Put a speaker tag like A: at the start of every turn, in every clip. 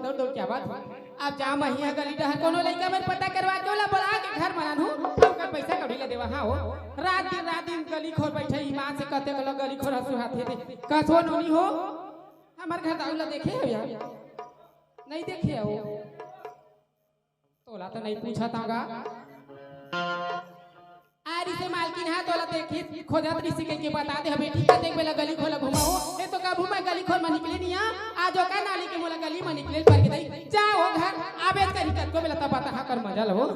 A: अब जा महिया गली डहर कोनो लइका में पता करवा के ओला बोला के घर बना दू ओकर पैसा कभी ले देवा हां हो रात दिन गली खोर बैठे ईमान से कहते गलो गली खोर हसु हाथे दे कसो नोनी हो हमर घर दाउला देखे हो यार नहीं देखे हो तोला तो नहीं पूछा तागा आरी से मालकिन हां तोला देखे खोजत ऋषि के बता दे बेटी का देख बेला गली खोला घुमाओ ए तो का घुमा गली खोल में निकले नहीं आजो का नाली के मोला गली में निकले पर के दई जाओ घर आबे करी को बेला तब बता हां कर मजा लो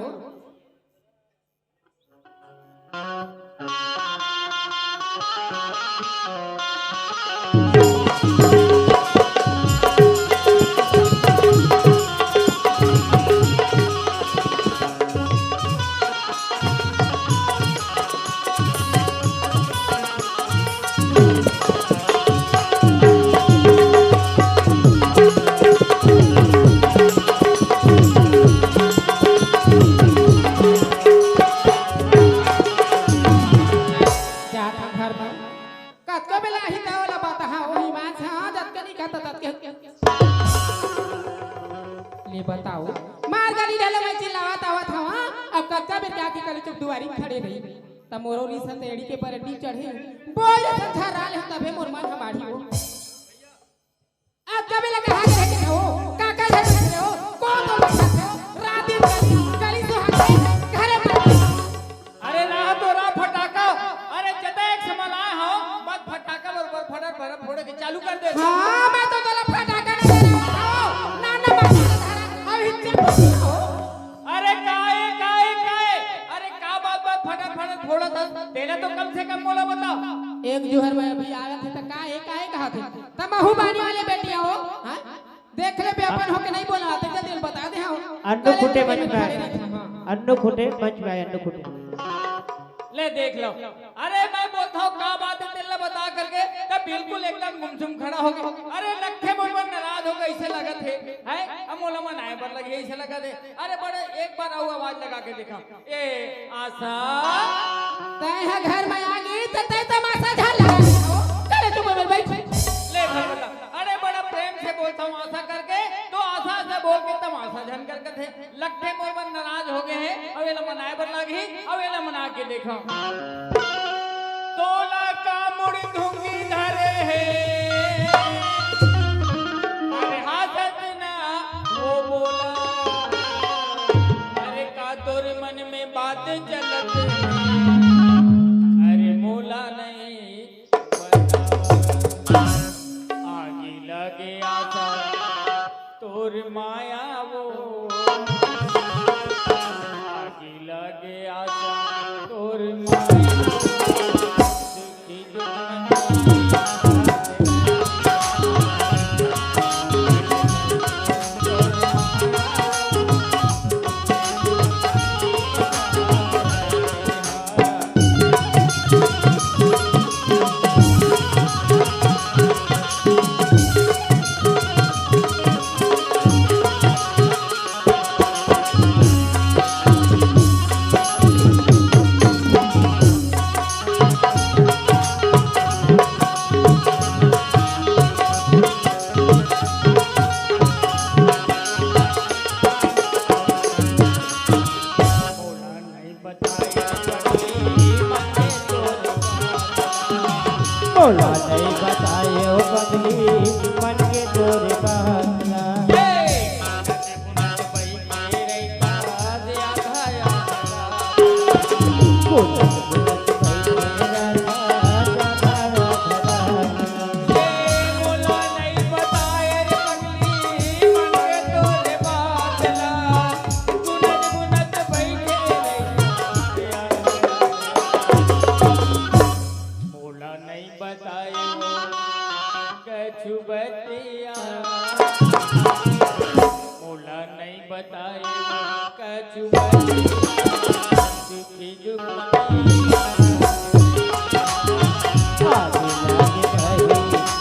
A: बताओ मार गाली डाले मैं चिल्लावत आवत हवा अब कच्चा में क्या की करे चुप दुआरी खड़े रही त मोरोली संतेड़ी के परडी चढ़े बोल झराल है तबे मोर मन हमारी हो अब कभी लगा हाथ रह के हो काका घर में हो कौन तो बैठे हो रात दिन गली से हट घरे में
B: अरे ना तो रा फटाका अरे जते एक समला हो बस फटाका बरोबर फटक भर फोड़ के चालू कर दे
A: हां मैं तो गला फटाका ना दे रहा हूं ना
B: अरे काए अरे का बात फटाफट फोड़ा था तेरा तो कम से कम बोला बता
A: एक जोहर में अभी आया थे तो काए कहा थे तमहु बानी वाले बेटियां हो हां देख ले बेपन हो के नहीं बोला आते जल्दी बता दे हां
C: अन्नू खुटे मंच में अन्नू खुटे मंच में अन्नू खुटे
B: ले देख लो अरे मैं बोलता हूँ का बात है तेरे बता करके तब बिल्कुल एकदम गुमसुम खड़ा हो गया अरे लखे मुझ पर नाराज हो गए ऐसे लगा थे है अब मोला मन आए पर लगे ऐसे लगा थे अरे बड़े एक बार आओ आवाज लगा के देखा ए आशा
A: तय घर में आ गई तो तय तमाशा झाला करे तुम में बैठ
B: ले घर बता अरे बड़ा प्रेम से बोलता हूँ आशा करके तो आशा से बोल के तमाशा झन करके थे लखे मुझ पर नाराज हो गए हैं अब ये मनाए पर लगी अब ये मना के देखा तोला का मुड़ धूंगी धरे है अरे हाथत ना वो बोला अरे का तोर मन में बात चलत अरे मोला नहीं आगे लगे आशा तोर माया वो आगे लगे आशा तोर माया
C: बोला नहीं बताए ओ बदली मन के तोरे बहला
B: नहीं बताए कछु बतिया मोला नहीं बताए कछु बतिया दुखी जुगमनी
C: आगे लागे भाई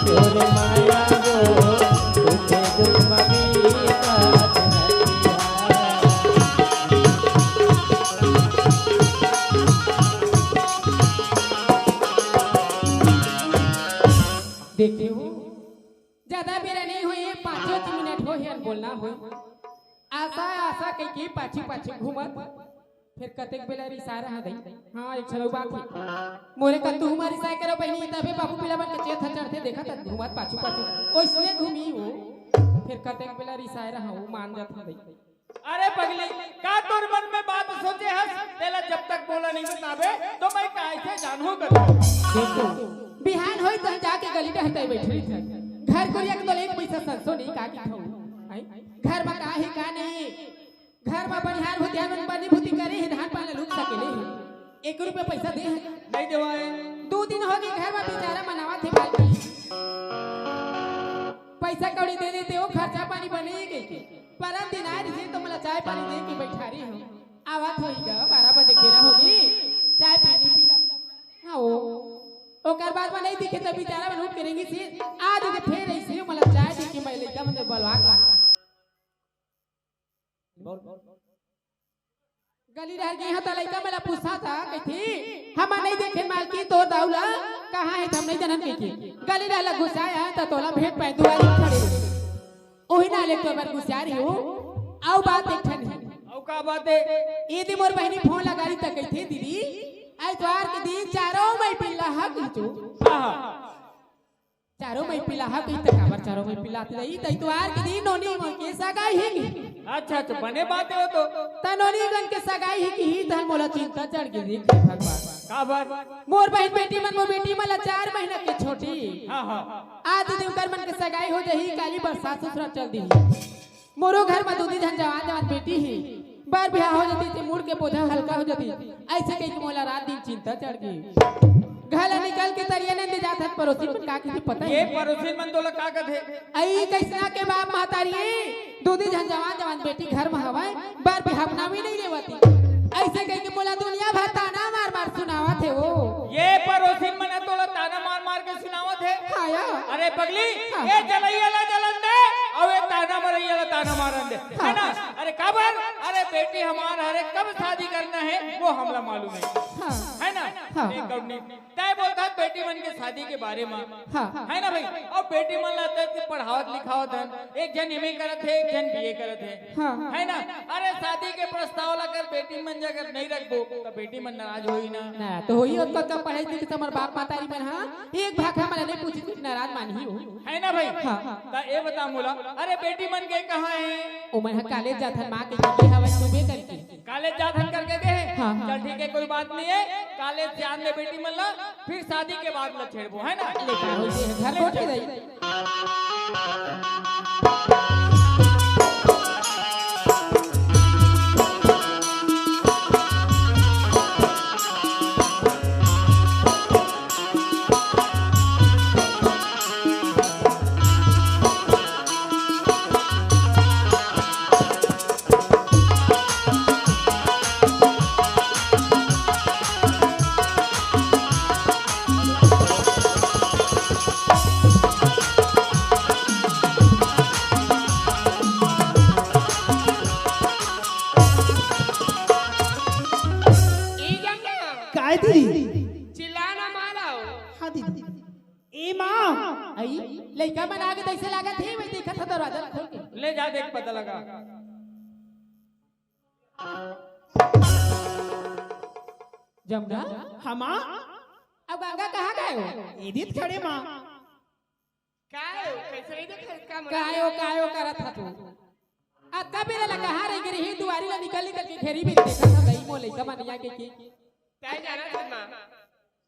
C: तोर माया गो तुझे दुख मबी काट
A: देखते हो ज्यादा बेरा नहीं हुई 5 मिनट हो हियन बोलना हो आशा आशा कह के पाछी पाछी घूमत फिर कतेक बेला रिसा रहा दई हां एक छलो बात है मोरे का तू हमारी साय करो बहनी तबे बाबू पिला बन के चेत चढ़ते देखा त घूमत पाछू पाछू ओइसने घूमी हो फिर कतेक बेला रिसा रहा हूं मान जात दई
B: अरे पगली का तोर मन में बात सोचे हस तेला जब तक बोला नहीं बतावे तो मैं कैसे जानू कर
A: देखो बिहान होई तो जाके गली में हटाई बैठी घर को एक तो एक पैसा सरसो नहीं का की खाऊ घर में का है का नहीं घर में बनिहार होते हैं बनी भूति करे है धान पाले लूट सकेले 1 रुपया पैसा दे
B: नहीं देवाए
A: 2 दिन हो गए घर में बेचारा मनावा थे भाई पैसा कौड़ी दे देते हो खर्चा पानी बने गई के पर दिन आए थे तो मला चाय पानी दे के बैठा रही हूं आवाज होईगा 12 बजे घेरा होगी चाय पानी पी हां ओकर बाद में नहीं दिखे तो बेचारा में लूट करेंगी से आज के फिर ऐसे मला चाय दे के मैं लइका में बलवा ला गली रह गई हता लइका मला पूछा था कथी हम नहीं देखे मालकी तो दाउला कहां है हम नहीं जानन के गली रहला घुसाया त तोला भेट पाए दुआरी खड़े ओही ना ले तो बार घुसारी हो आउ बात एक ठन है
B: औ का बात है
A: ए दी मोर बहनी फोन लगारी त कथी दीदी आई द्वार के दिन चारों मई पिल्ला हक तू चारों मई पिल्ला हक त काबर चारों मई पिल्लाते रही त द्वार के दिन नोनी मन के सगाई है
B: अच्छा तो बने बात हो तो
A: तनोनी गन के सगाई है कि ही धन मोला चिंता चढ़ गई देख भगवान
B: का बात
A: मोर बहन बेटी मन मोर बेटी मला 4 महीना के छोटी
B: हां हां
A: आज दिन कर मन के सगाई हो जही काली बरसात ससुरा चल दी मोरो घर में दूधी धन जवान जवान बेटी ही बार ब्याह हो जाती थी मुड़ के बोझा हल्का हो जाती ऐसे कह के मोला रात दिन चिंता चढ़ गई घर निकल के तरिया ने ले जात पड़ोसी मन का की पता
B: ये पड़ोसी मन तोला का कथे
A: आई कैसना के बाप महतारी दूधी धन जवान जवान बेटी घर में हवाए बार बिहावना भी नहीं लेवती ऐसे कह के मोला दुनिया भर ताना मार मार सुनावत है वो
B: ये पड़ोसी मन तोला ताना मार मार के सुनावत है
A: हाया
B: अरे पगली ये जलैया ला जलन दे और ये ताना मरैया ला ताना मारन दे है ना अरे काबर अरे बेटी हमार हरे कब शादी करना है वो हमला मालूम है ना एक गौनी तय बोलता बेटी मन के शादी के बारे में है ना भाई और बेटी मन लाता है पढ़ावत लिखावत है एक जन एमए करत है एक जन बीए करत है ना अरे शादी के प्रस्ताव ला कर बेटी मन अगर नहीं रखबो तो बेटी मन नाराज होई ना
A: तो होई और कब पढ़ाई लिखी समर बाप मातारी मन हां एक भाखा मन नहीं पूछी कुछ नाराज मानही हो
B: है ना भाई ता ए बता मोला अरे बेटी मन के कहां है
A: ओ मन कॉलेज जाथन मां के के हवा सुबह करके
B: कॉलेज जाथन करके गए चल ठीक है कोई बात नहीं है कॉलेज ध्यान दे बेटी मन ला फिर शादी के बाद ला छेड़बो है ना
A: लेका होई घर कोठे रही लइका मन आगे कैसे लागत है मैं देखा था दरवाजा खोल के
B: ले जा देख पता लगा
A: जमुना
C: हमा
A: अब गंगा कहाँ गए हो
C: इदित खड़े माँ
A: कायो करत था तू अक्का बेरा ला कहाँ रह गई दुआरी ला निकल निकल के घेरी में देखा था दई मोले का मनिया के
D: ताई जाना था मां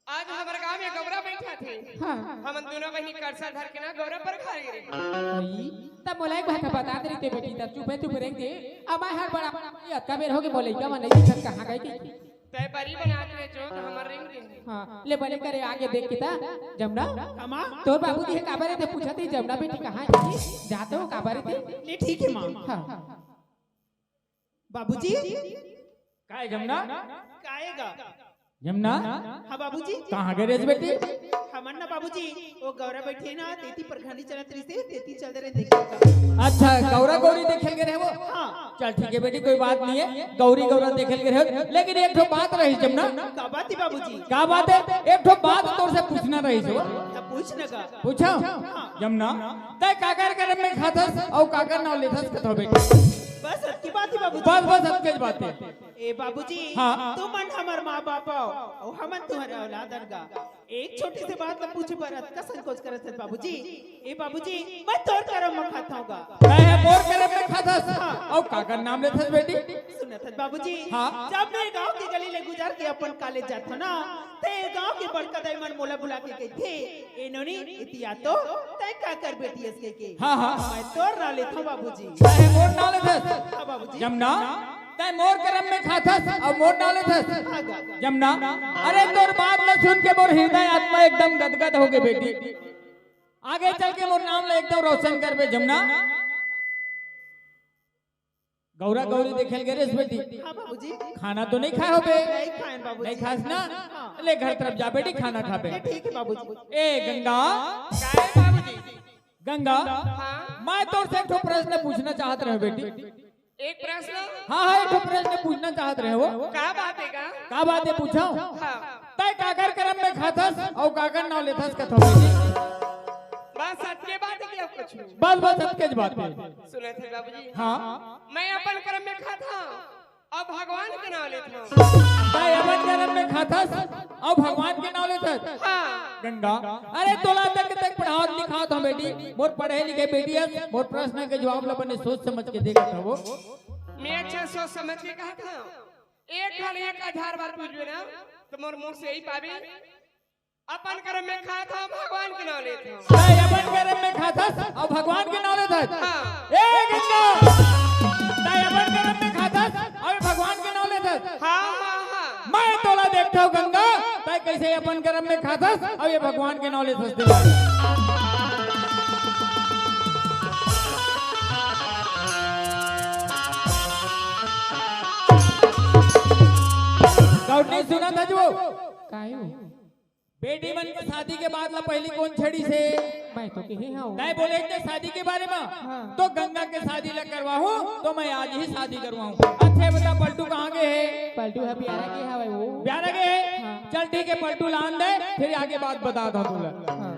D: आज हमारे गांव में गौरा बैठा थे हम दोनों बहनी करसा धर के ना गौरा पर खा गए
A: तब मोला एक बात बता दे रे बेटी तब चुप चुप रह दे अब हर बड़ा अक्का बेर हो के मोले का मन नहीं दिखत कहाँ गई
D: तय बरी बनात रहे जो तो हमर रिंग दे
A: हाँ ले भले करे आगे देख किता जमुना
E: माँ
A: तोर बाबूजी है काबारे थे पूछा थी जमुना बेटी कहाँ है जाते हो काबारे थे
E: ये ठीक है माँ।
A: हाँ
E: बाबूजी
B: का है जमुना?
E: काएगा
B: जमुना
E: हाँ बाबूजी
B: कहाँ गए रे बेटी?
E: हमन ना बाबूजी वो गौरा बैठे ना तेती परखानी चलत रही से तेती चलते रहे देख।
B: अच्छा गौरा गौरी देखे गए रहे वो?
E: हाँ
B: चल ठीक है बेटी कोई बात नहीं है, गौरी गौरा देखे गए रहे, लेकिन एक ठो बात रही जमुना।
E: का बात है बाबूजी?
B: क्या बात है? एक ठो बात तोर से पूछना रही से।
E: तब पूछने का
B: पूछा जमुना तय काकर करम में खाथस और काकर नाव लेथस कथो बेटी?
E: बस सबकी बात है बाबूजी।
B: बस बस सबके बात है।
E: ए बाबूजी
B: हाँ।
E: तुम मन हमार माँ बाप आओ और हमन तुम्हारे औलादन का एक छोटी सी बात न पूछे पर का संकोच करत है बाबूजी। ए बाबूजी मैं तोर करम में खाता हूँगा।
B: मैं मोर करम में खाथस और काकर नाम लेथस बेटी?
E: सुनत है बाबूजी
B: हाँ।
E: जब मैं गांव की गली ले गुजार के अपन कॉलेज जाता ना ते गांव के बड़का दाईमान मोला बुला के कही थे ए नोनी इतिया तो तय का कर बेटी इसके के
B: हाँ हाँ
E: मैं तोर ना लेता हूँ बाबूजी।
B: मैं मोर नाम लेथस
E: हाँ बाबूजी।
B: जमुना तय मोर करम में खाथस और मोर नाम लेथस
E: हाँ गा।
B: जमुना। अरे तोर बात न सुन के मोर हृदय आत्मा एकदम गदगद हो गए बेटी, आगे चल के मोर नाम ले एकदम रोशन कर बे जमुना। गौरा गौरी देखे गए रेस बेटी?
E: हाँ बाबूजी।
B: खाना तो नहीं खाए हो बे?
E: नहीं खाएं बाबूजी।
B: नहीं खास ना? ले घर तरफ जा बेटी खाना खा बे।
E: ठीक है बाबूजी।
B: ए गंगा
D: काय बाबूजी?
B: गंगा
D: हाँ
B: मैं तोर से एक ठो प्रश्न पूछना चाहत रहे बेटी।
D: एक प्रश्न
B: हाँ हाँ एक ठो प्रश्न पूछना चाहत रहे वो।
D: का बात है का?
B: का बात है पूछा?
D: हाँ
B: तय काकर करम में खाथस और काकर नाव लेथस कथो बेटी?
D: बस सत्य बात है कि अब कुछ
B: बस बस सबके बात है।
D: सुने थे बाबूजी।
B: हाँ
D: मैं अपन कर्म में खाता अब भगवान के नाम लेता हूँ।
B: तय अपन करम में खाथस और भगवान के नाव लेथस?
D: हाँ
B: गंगा अरे तोला तक पढ़ावत लिखावत हम बेटी, मोर पढ़े लिखे बेटी है, मोर प्रश्न के जवाब ला बने सोच समझ के देगा था वो।
D: मैं अच्छा सोच समझ के कहा था एक खाली 1000 बार पूछबे ना तो मोर मुंह से ही पाबे अपन कर्म में खाता भगवान के नाम लेता हूँ।
B: तय अपन करम में खाथस और भगवान के नाव लेथस?
D: हाँ
B: ए गंगा तय अपन करम में खाथस और भगवान के नाव लेथस?
D: हाँ हाँ हाँ
B: मैं तोला देखता हूँ गंगा तय कैसे अपन करम में खाथस और ये भगवान के नाव लेथस दिला। नहीं सुना था जो
A: कायो
B: बेटी मन के शादी के बाद ला पहली कौन छड़ी से?
A: मैं तो कहे हाँ
B: नहीं बोले थे शादी के बारे में तो गंगा के शादी ला करवाऊं तो मैं आज ही शादी करवाऊं। अच्छे बता पलटू कहाँ गए है?
A: पलटू है प्यारा के हवा वो
B: प्यारा गए है? चल ठीक है पलटू लान दे फिर आगे बात बता दो तुला।
A: हाँ।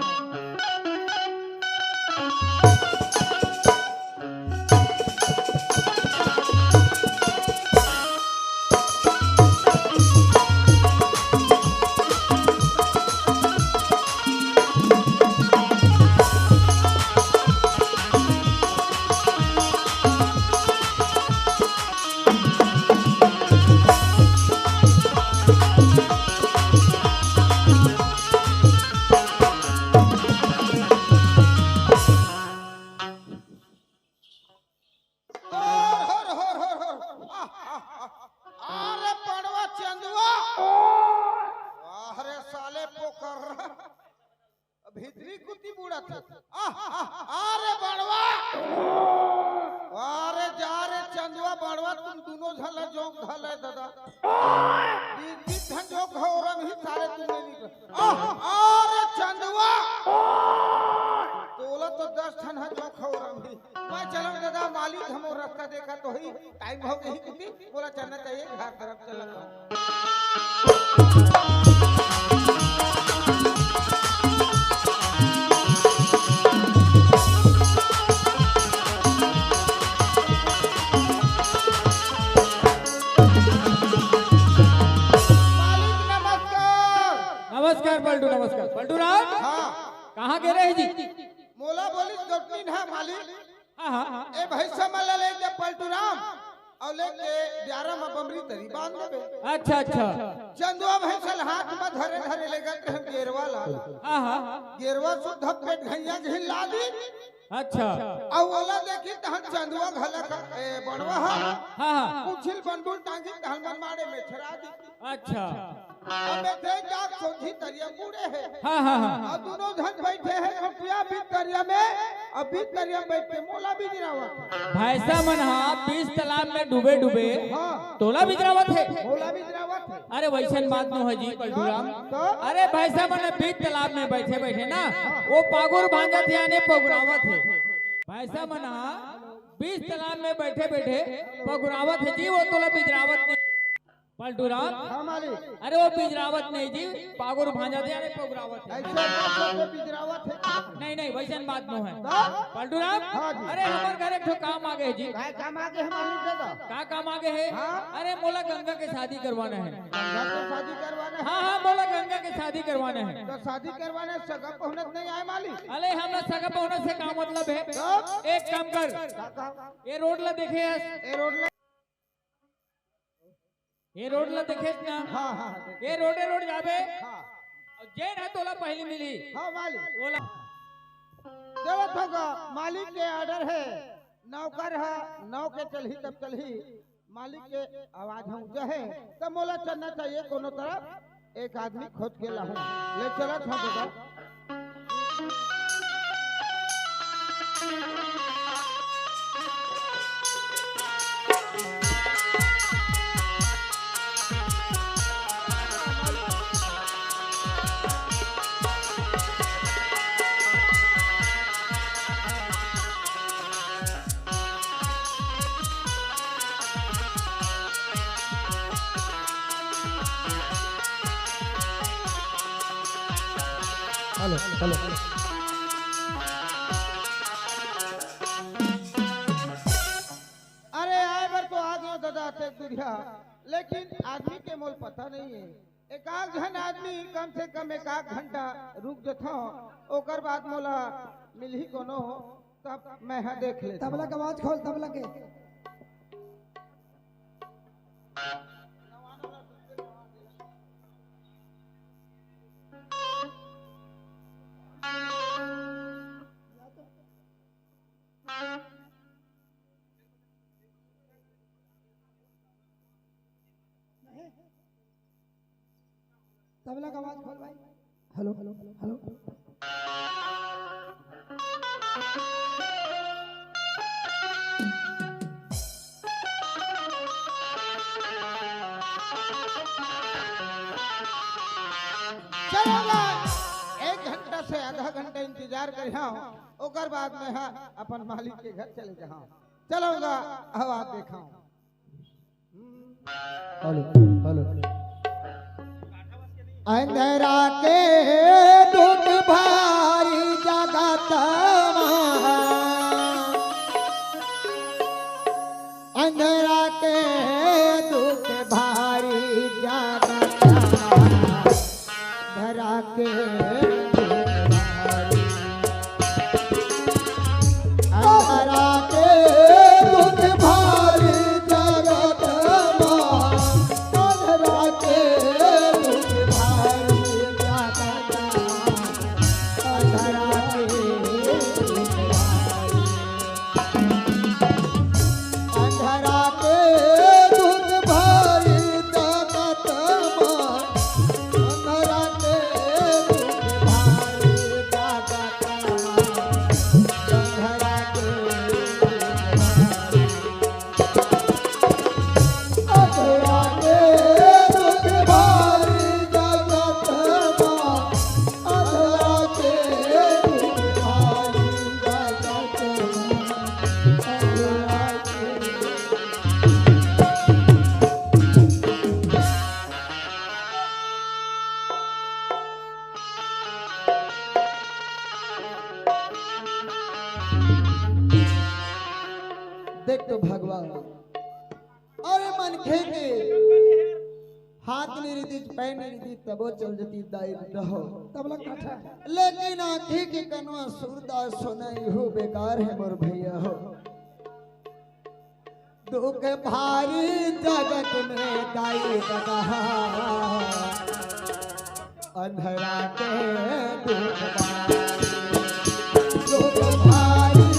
F: अरे पड़वा चंदुआ अरे साले पोकर भीतरी कुत्ती बूढ़ा था अरे बड़वा अरे जा रे चंदुआ बड़वा तुम दोनों झल जोक धल है दादा धन जोक हो रंग ही सारे तुमने निकल अरे चंदुआ तोला तो 10 ठन है जोक हो रंग ही मैं चलूं दादा मालिक हमो रास्ता देखा तो ही टाइम हो गई कुत्ती बोला चलना चाहिए घर तरफ चलना।
B: नमस्कार पलटू नमस्कार। पलटू राज
F: हाँ
B: कहाँ गए रहे जी?
F: मोला बोली दोटनी है मालिक
B: हाँ हाँ
F: ए भैसा मला ले के पलटूराम और लेके 11 में बमरी तरी बांध देबे।
B: अच्छा अच्छा
F: चंदुआ भैंसल हाथ में धरे धरे ले गए हम गेरवा ला
B: हाँ हाँ
F: गेरवा शुद्ध पेट घैया झिल्ला दी
B: अच्छा
F: और ओला देखी तहन चंदुआ घलक बनवा
B: हाँ हाँ
F: कुछिल बनबुल टांगी हनुमान मारे में छरा दी
B: अच्छा
F: अब बैठे जाग सोझी तरिया बूढ़े है
B: हाँ हाँ हाँ
F: और दोनों धन बैठे हैं खटिया भी तरिया में और भी तरिया बैठ के मोला भी गिरावत
B: भैंसा मन हाँ 20 तालाब में डूबे डूबे
F: हाँ
B: तोला भी गिरावत है।
F: मोला भी गिरावत है
B: अरे वैसन बात न है जी पलटूराम।
F: तो
B: अरे भैंसा मन 20 तालाब में बैठे बैठे ना वो पागुर भांजा थे यानी पगुरावत है। भैंसा मन 20 तालाब में बैठे बैठे पगुरावत है जी, वो तोला बिजरावत नहीं पलटूराम।
F: हाँ मालिक
B: अरे वो बिजरावत नहीं जी, पागुर भांजा थे यानी पगुरावत है।
F: ऐसे बात भी गिरावत है
B: नहीं नहीं वैसन बात न है
F: तो
B: पलटूराम।
F: हाँ जी।
B: अरे हमारे घर एक ठो काम आ गए जी।
F: काय काम आगे हम आदमी दे दो
B: का काम आ गए है?
F: हाँ।
B: अरे मोला गंगा के शादी करवाना है।
F: गंगा से शादी करवाना है
B: हाँ हाँ मोला गंगा के शादी करवाना है।
F: तो शादी करवाने सगा पहुनत नहीं आए मालिक
B: अरे हमरा सगा पहुना से का मतलब है?
F: तो
B: एक काम कर,
F: का
B: ये रोड ला देखे
F: ए रोड ला
B: ये रोड ला देखे ना
F: हाँ हाँ
B: ये रोड जाबे
F: हाँ
B: जैन है तोला पहली मिली
F: हाँ मालिक
B: बोला
F: जरूरत होगा मालिक के ऑर्डर है नौकर है नौ के चलही तब चलही मालिक के आवाज हम जहे तब मोला चलना चाहिए कोनो तरफ एक आदमी खोज के लाहूं ले चलत हूं दादा अरे आए बार तो आ गयो दादा ते दुरिया लेकिन आदमी के मोल पता नहीं है एक आध घन आदमी कम से कम एक आध घंटा रुक जथा ओकर बाद मोला मिलही कोनो तब मैं हाँ देख ले
G: तबला का आवाज खोल तबला के। तबला का आवाज खोल भाई। हेलो हेलो हेलो
F: चलोगा एक घंटा से आधा घंटा इंतजार कर ओकर बाद में हाँ अपन मालिक के घर चले जाऊँ चलूंगा हवा देखा
G: हेलो हेलो अंधेरा के दुख भारी जगत अंधेरा के दुख भारी जगत धरा के अंधेरा के दुख भारी जगत अंधेरा के दुख भारी जगत अंधेरा के दुख भारी अंधेरा के दुख भारी जगत अंधेरा के दुख भारी जगत अंधेरा के अंधेरा के दुख भारी जगत अंधेरा के दुख भारी जगत अंधेरा के देख तो भगवान अरे मन खेके हाथ नहीं रही पैर नहीं रही तबो चल जती दाई रहो तबला काठा लेकिन आंखी के कनवा सुरदा सुनाई हो बेकार है मोर भैया हो दुख भारी जगत में दाई दगा अंधेरा के दुख भारी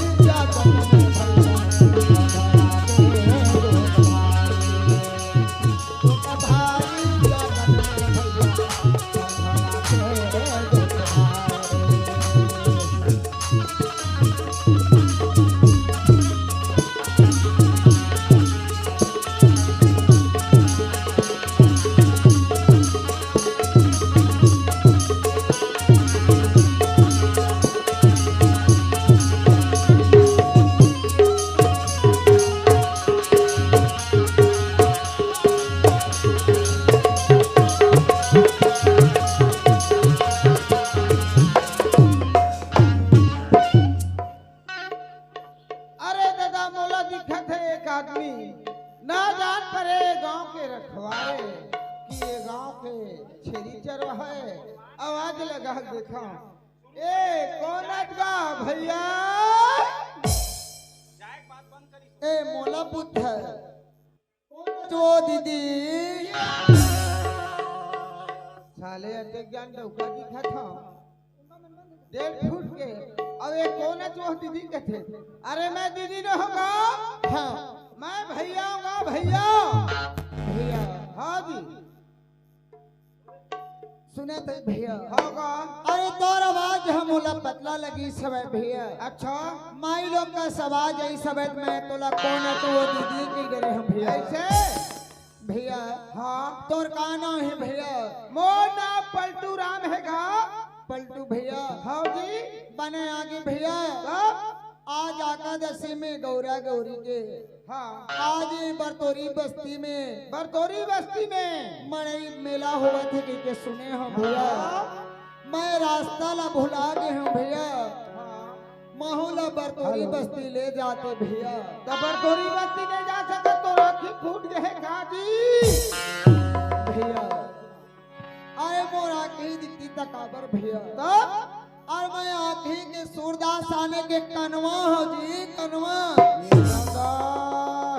F: देखा ए कौन गा भैया
G: ए मोला पुत्र जो दीदी
F: साले अटे ज्ञान डौका दिखा था 1.5 फुट के अब ये कौन जो दीदी के थे अरे मैं दीदी न होगा
G: हाँ
F: मैं भैया होगा भैया
G: भैया
F: हाँ जी
G: सुने थे भैया
F: होगा
G: अरे तोर आवाज हमोला पतला लगी समय भैया
F: अच्छा
G: माई लोग का सवाज आई समय में तोला कौन है तो वो दीदी की डरे हम भैया
F: ऐसे
G: भैया
F: हाँ
G: तोर का नाम है भैया
F: मोर नाम पलटू राम हैगा
G: पलटू भैया
F: हाँ जी
G: बने आगे भैया
F: कब
G: आज एकादशी में गौरा गौरी के
F: हाँ
G: आज बरतोरी बस्ती में
F: बरतोरी बस्ती में
G: मड़ई मेला हुआ थे कि सुने हो भैया मैं रास्ता ला भुला गए हूँ भैया माहौला बरतोरी बस्ती ले जाते भैया
F: तो बरतोरी बस्ती नहीं जा सके तो राखी फूट गए काजी
G: भैया अरे मोर आखी दिखती तकाबर भैया
F: तब
G: और मैं आखी के सूरदास आने के कनवा हो जी कनवा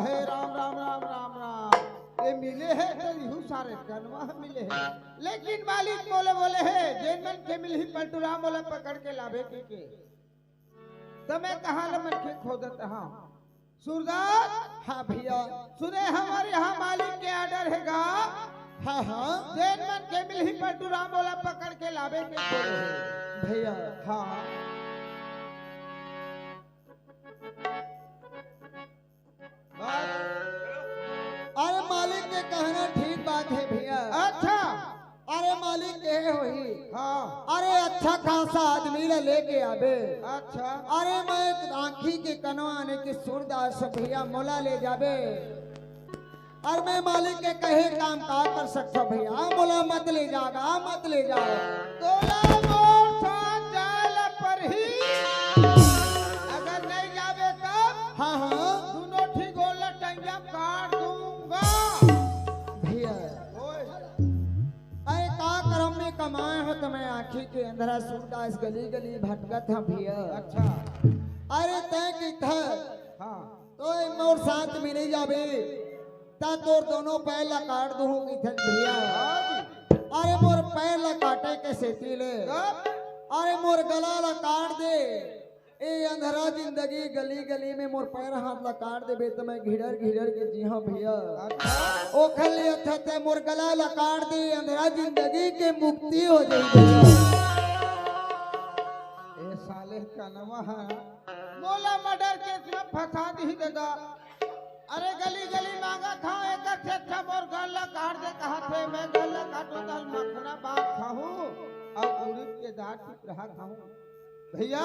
F: हे राम राम राम राम राम ये मिले है तो यू सारे कनवा मिले है लेकिन मालिक बोले है जेनमन के मिल ही पलटूराम बोले पकड़ के लाभे के तो मैं कहा ल मन के खोदत हाँ सूरदास
G: हाँ भैया
F: सुने हमारे यहाँ मालिक के ऑर्डर हैगा
G: हाँ हाँ
F: जेनमन के मिल ही पलटूराम बोले पकड़ के लाभे के बोले है
G: भैया
F: हाँ
G: अरे मालिक के कहना ठीक बात है भैया
F: अच्छा
G: अरे मालिक कहे होई
F: हाँ
G: अरे अच्छा खासा आदमी ला लेके आबे
F: अच्छा
G: अरे मैं आंखी के कनवा आने के सूरदास भैया मोला ले जाबे और मैं मालिक के कहे काम का कर सकता भैया मोला मत ले जागा मत ले जाओ
F: तोला मोर साथ जाल पर ही अगर नहीं जावे तब
G: हाँ हाँ
F: दोनों ठीक गोला टंगा काट दूंगा
G: भैया
F: ओए
G: अरे का करम में कमाए हो तो मैं आंखी के अंधरा सूरदास गली गली भटकत था भैया
F: अच्छा
G: अरे तय की था
F: हाँ
G: तो मोर साथ में नहीं जाबे ता तोर दोनों पैर ला काट दूं इधर भैया अरे मोर पैर ला काटे के सेती ले
F: कब
G: अरे मोर गला ला काट दे ए अंधरा जिंदगी गली गली में मोर पैर हाथ ला काट देबे तो मैं घिड़र के जी हाँ भैया ओ खले अच्छा ते मोर गला ला काट दे अंधरा जिंदगी के मुक्ति हो जाई
F: ए साले कनवा मोला मर्डर केस में फंसा दी देगा अरे गली गली मांगा था एक से अच्छा मोर गला काट दे कहा थे मैं गला काटू दाल मखना बात खाऊं और उड़द के दाल टुक रहा खाऊं भैया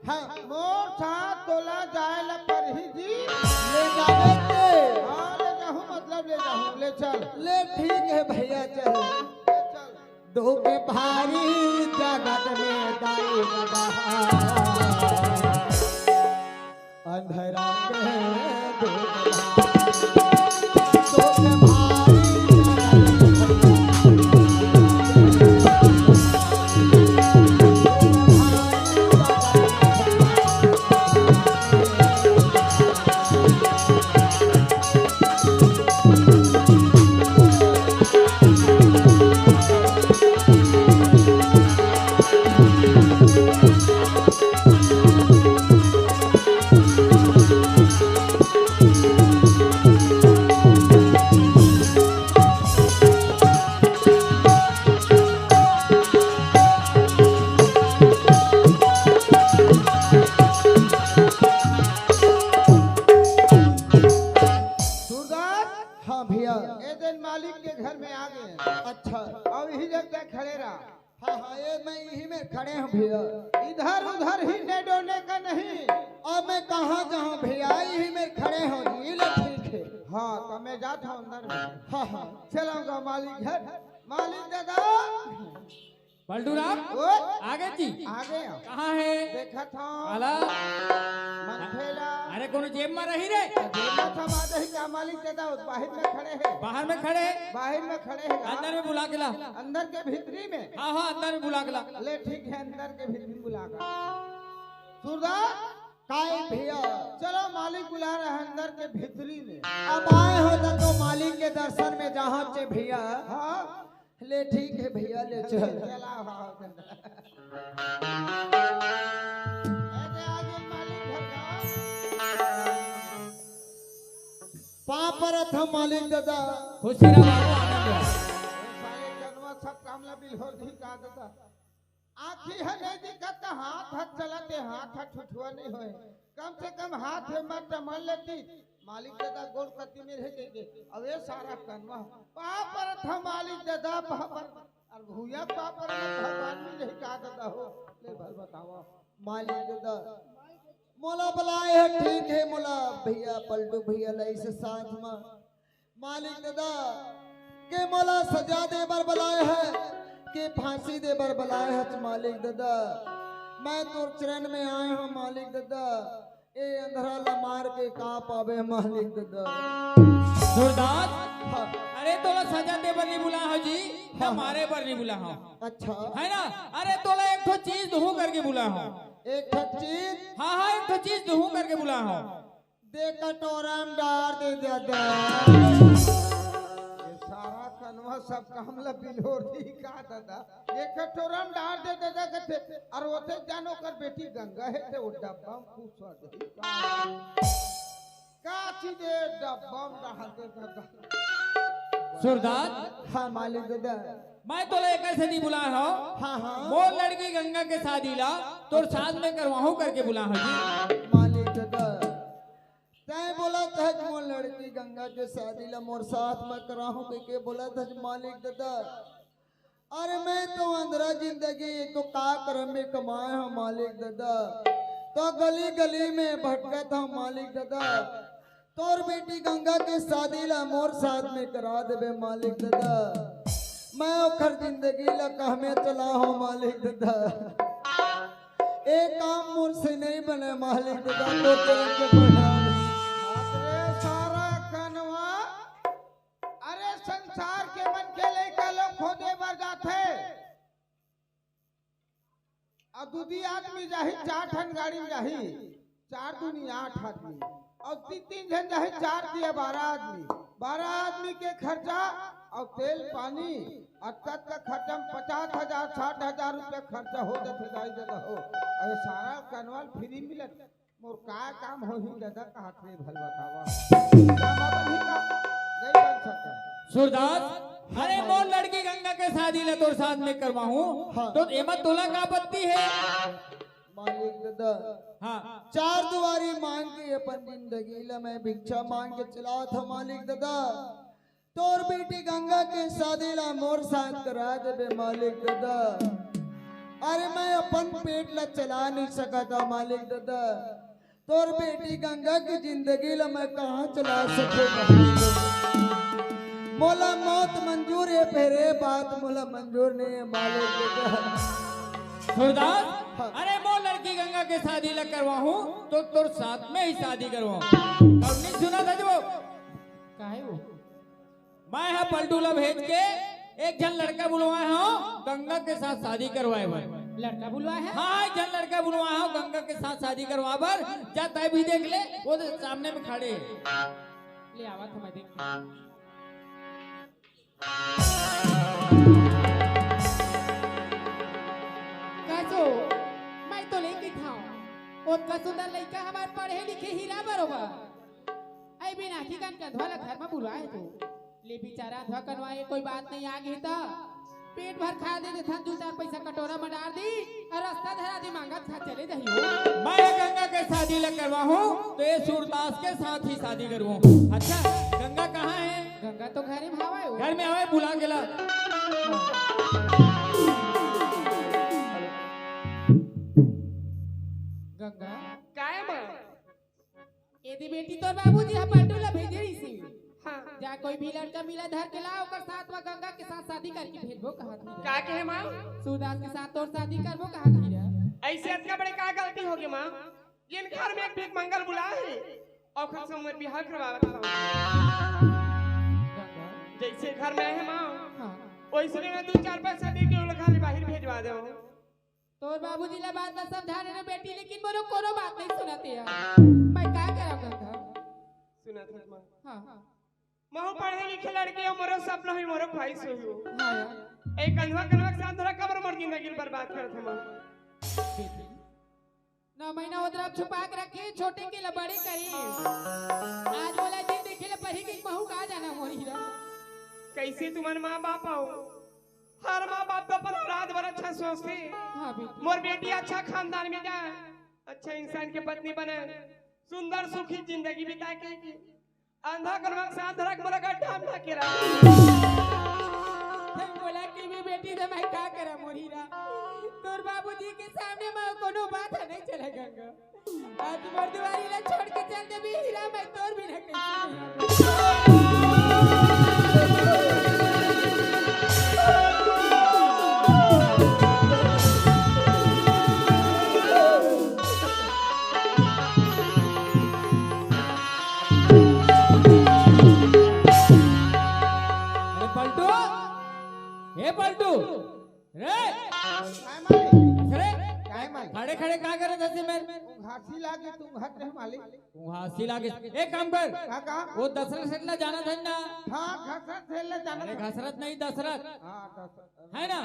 G: हाँ
F: मोर साथ तोला जाए ला पर ही जी
G: ले जाबे ते
F: हाँ ले जाऊं मतलब ले जाऊं ले चल
G: ले ठीक है भैया चल
F: ले चल
G: दो के भारी जगत में दाई बहार अंधरा में दो के हाँ भैया
F: ए दिन मालिक के घर में आ गए
G: अच्छा
F: और यही जगह खड़े रहा
G: हाँ हाँ ये मैं यही में खड़े हूँ भैया
F: इधर उधर हिलने डोलने का नहीं
G: अब मैं कहाँ जाऊँ भैया यही में खड़े हूँ जी ले ठीक है
F: हाँ तो मैं जाता हूँ अंदर में
G: हाँ हाँ
F: चलाऊंगा मालिक घर मालिक दादा
B: पलटूराम
F: ओ
B: आगे जी
F: आ गए
B: कहाँ है
F: देखा था
B: आला
F: मनठेला
B: अरे कोनो जेब में रही रे
F: समाज ही का मालिक दादा बाहर में खड़े हैं,
B: बाहर में खड़े हैं,
F: बाहर में खड़े हैं,
B: अंदर में बुला के ला।
F: अंदर के भीतरी में।
B: हाँ हाँ अंदर में बुला के ला।
F: ले ठीक है, अंदर के भीतरी बुला कर। सूरदास
G: काय भैया
F: चलो मालिक बुला रहा है अंदर के भीतरी में।
G: अब आए हो तो मालिक के दर्शन में जहाँ चे भैया।
F: हाँ
G: ले ठीक है भैया ले चल।
F: चला आगे मालिक घर जाओ।
G: पापरथ हम मालिक दादा।
B: खुशी रहा बाबू, आनंद रहा।
F: सारे जनवा सब कामला बिल हो दी का दादा। आखी है नहीं दिक्कत, हाथ हाथ चलाते, हाथ हाथ छुछुआ नहीं होए। कम से कम हाथ में मत मान लेती मालिक दादा गोल कति में रह गए। अब ये सारा कनवा पापर था मालिक दादा पापर और भूया पापर भगवान में नहीं का दादा हो। ले भल बताओ
G: मालिक दादा मोला बुलाए है ठीक है मोला भैया पलटू भैया लाई से साथ में मालिक दादा के मोला सजा दे बर बुलाए है के फांसी दे बर बुलाए है मालिक दादा। मैं तो चरण में आए हूँ मालिक दादा, ए अंधरा ला मार के का पावे मालिक दादा।
B: सूरदास अरे तोला सजा दे बर नहीं बुला हो जी, हमारे बर नहीं बुला हो।
G: अच्छा
B: है ना, अरे तोला एक तो चीज दूँ करके बुला हो।
G: एक चीज
B: हाँ हाँ एक तो चीज दूँ करके बुला हो।
G: दे कटोरा में डाल दे दादा।
F: सारा कनवा सब कामला बिलोर दी का दादा। एक कटोरा में डाल दे दादा कहते और ओते जानो कर बेटी गंगा है ते वो डब्बा में पूछवा दे का चीज है डब्बा में डाल दे दादा।
B: सूरदास
G: हाँ मालिक दादा।
B: मैं तोला एक से नहीं बुला हो।
G: हाँ हाँ
B: मोर लड़की गंगा के शादी ला तोर साथ में करवाहू करके बुला हो जी।
G: मालिक दादा तय बोला था मोर लड़की गंगा के शादी ला मोर साथ में कराहूं के बोला था मालिक दादा। अरे मैं तो अंधरा जिंदगी तो का करम में कमाए हूँ मालिक दादा, तो गली गली में भटका था मालिक दादा। तोर बेटी गंगा के शादी ला मोर साथ में करा देबे मालिक दादा। मैं ओखर जिंदगी ला कहमे चला हूँ मालिक दादा। एक काम मोर से नहीं बने मालिक दादा, तो चरण के प्रणाम।
F: अरे सारा कनवा अरे संसार के मन के लेकर लोग खोदे बर जाते। और दूधी आदमी जाही 4 ठन गाड़ी में जाही, 4 दूनी 8 आदमी और 3 जन जाही 4 दिए 12 आदमी। 12 आदमी के खर्चा और तेल पानी और तक का खत्म 50,000 60,000 रुपया खर्चा हो जाते जाई दादा हो। अरे सारा कनवाल फ्री मिलत मोर का काम हो ही दादा का रे भल बतावा काम अपन ही का नहीं बन सकता।
B: सूरदास अरे मोर लड़की गंगा के शादी ला तोर साथ में करवाहू तो एमा तोला का आपत्ति है।
G: मालिक दादा
B: हाँ
G: 4 दुआरी मांग के अपन जिंदगी ला मैं भिक्षा मांग के चला था मालिक दादा। तोर बेटी गंगा के शादी ला मोर साथ करा देबे मालिक दादा। अरे मैं अपन पेट ला चला नहीं सका था मालिक दादा। तोर बेटी गंगा की जिंदगी ला मैं कहाँ चला सकूंगा। मोला मौत मंजूर है फेरे बात मोला मंजूर नहीं है मालिक दादा।
B: सूरदास अरे मोर लड़की गंगा के शादी ला करवाहू तो तोर साथ में ही शादी करवाऊं। और नहीं सुना था जो
A: काहे वो
B: मैं है पलटू ला भेज के एक जन लड़का बुलवाए हूँ गंगा के साथ शादी करवाए बर।
A: लड़का बुलवाया है?
B: हाँ एक जन लड़का बुलवाए हूँ गंगा के साथ शादी करवा बर। जा तय भी देख ले वो तो सामने में खड़े हैं।
A: ले आवा था मैं देख। काजो मैं तो लेके था ओतना सुंदर लड़का हमारे पढ़े लिखे हीरा बरोबर। आई बिना की कन का धोला घर में बुलाए तो ले बेचारा धोआ करवाए कोई बात नहीं आ गई था पेट भर खा दे था 2-4 पैसा कटोरा में डाल दी और रास्ता धरा दी मांगत खा चले जाइयो।
B: मैं गंगा के शादी ला करवाहू तो ये सूरदास के साथ ही शादी करवाऊं। अच्छा गंगा कहाँ है?
A: गंगा तो घर में हवा
B: घर में आवे बुला के ला।
A: गंगा
D: काय मां
A: यदि बेटी तोर बाबूजी हम पलटू ला भेजे रही सी
D: हां
A: जा कोई भी लड़का मिला धर के लाओ ओकर साथ में गंगा के साथ शादी करके भेजबो कहा थी
D: का कहे मां
A: सूरदास के साथ तोर शादी करबो कहा थी
D: ऐसे इतना बड़े का गलती होगी मां जिन घर में एक भीख मंगल बुलाए और खस उम्र बिहार करवावत हूं जैसे घर में है मां
A: हाँ
D: वैसे ना 2-4 पैसा दे के उलखा ले बाहर भेजवा दो
A: तोर बाबूजी ला बात ना समझाने रे बेटी लेकिन मोरो कोनो बात नहीं सुनते यार मैं का करब गंगा
D: सुना था मां
A: हाँ
D: महू पढ़े लिखे लड़के हो मोरो सपना हुई मोरो ख्वाहिश हुई
A: हाँ यार
D: एक कंधवा कंधवा के साथ थोड़ा कब्र मर जिंदगी बर्बाद करत हम
A: बेटी 9 महीना उधर छुपा के रखे छोटे के ला बड़े करी आज बोला दिन देखे ला पढ़ी के महू का जाना मोरी रा
D: कैसे तुम्हारे माँ बाप आओ हर माँ बाप तो अपन औलाद बड़ा अच्छा सोचते
A: हाँ बेटी
D: मोर बेटी अच्छा खानदान में जाए अच्छा इंसान के पत्नी बने सुंदर सुखी जिंदगी बिताए के अंधा करवक साथ रख मोरा गड्ढा में ढके रहा
A: बोला कि भी बेटी से मैं का करा मोरी रा तोर बाबूजी के सामने मैं कोनो बात नहीं चले गंगा आज मोर दुआरी ला छोड़ के चल दे भी हीरा मैं तोर भी न कहीं
B: पलटू रे
F: काय मालिक
B: अरे
F: काय मालिक
B: खड़े खड़े का करत हसी मैं
F: घासी लागे तुम घट रहे मालिक
B: तू हासी लागे एक काम कर
F: का
B: वो दशरथ सेठ ला जाना था ना
F: हाँ घसरत खेलने जाना
B: अरे
F: था।
B: घसरत नहीं दशरथ
F: हाँ दशरथ
B: है ना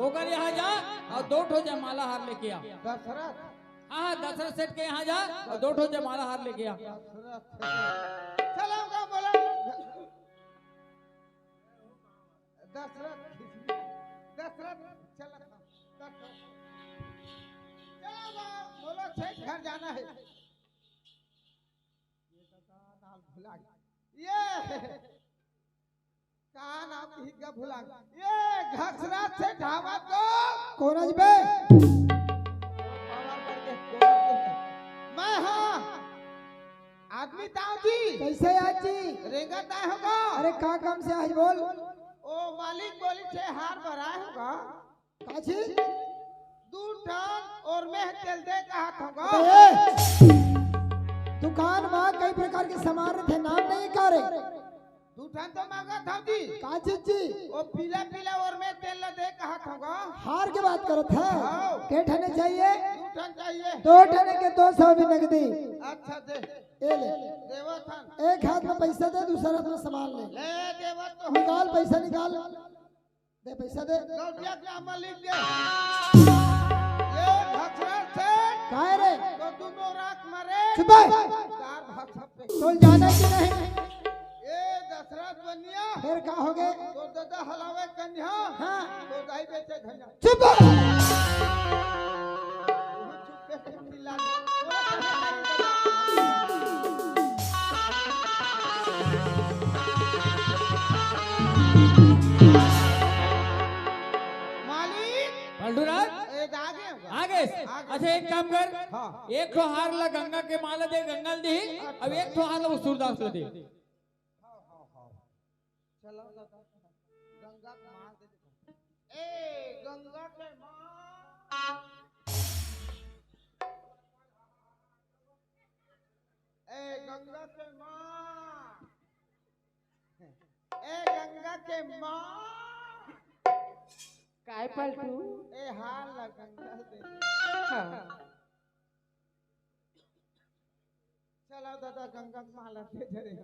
B: ओकर यहाँ जा और 2 ठो जयमाला हार लेके आ
F: दशरथ
B: हाँ दशरथ सेठ के यहाँ जा और 2 ठो जयमाला हार लेके आ
F: चलो का बोला दशरथ दशरथ चलो बोलो सेठ घर जाना है भुला ये का नाम ही का भुला ये घसरा से ढाबा को कोरज बे मैं हाँ आदमी ताऊ जी
G: कैसे आज जी?
F: रेंगा ताय होगा
G: अरे का काम से आज बोल?
F: ओ मालिक बोली से हार भराए होगा
G: काची?
F: 2 टन और मैं तेल दे कहा होगा
G: अबे, दुकान में कई प्रकार के सामान थे, नाम नहीं करे।
F: 2 टन तो मांगा था जी
G: काची जी?
F: वो पीला पीला और मैं तेल दे कहा होगा
G: हार के बात करत है?
F: हाँ।
G: के ठने चाहिए?
F: 2 टन चाहिए
G: 2 ठने के 200 भी नगदी।
F: अच्छा दे
G: ये ले,
F: देवा थन
G: एक हाथ में पैसा दे, दूसरा हाथ में सामान ले।
F: ले देवा तो
G: निकाल पैसा, निकाल दे, पैसा दे।
F: गौटिया का मालिक दे ये घसरा से
G: काहे रे?
F: तो दोनों राख मारे
G: चुप है।
F: चार भाषा पे
G: तो जाना कि नहीं?
F: ये दशरथ बनिया
G: फिर का हो गए?
F: तो दादा हलावे कन्या
G: हाँ।
F: तो दाई बेचे धनिया
G: चुप है।
F: वो चुप के मिला बोला चले मालिक
B: पलटू राज
F: एक आगे होगा
B: आगे अच्छा एक काम कर
F: हाँ।
B: एक ठो हार ला गंगा के माला दे, गंगा दी। अब एक ठो हार ला वो सूरदास ला दे।
F: चलो दादा गंगा के मां दे दे ए गंगा के मां ए गंगा के मां ए गंगा के मां
A: काय पलटू
F: ए हाल ला गंगा दे दे
A: हाँ
F: चलो दादा गंगा के माला दे दे रे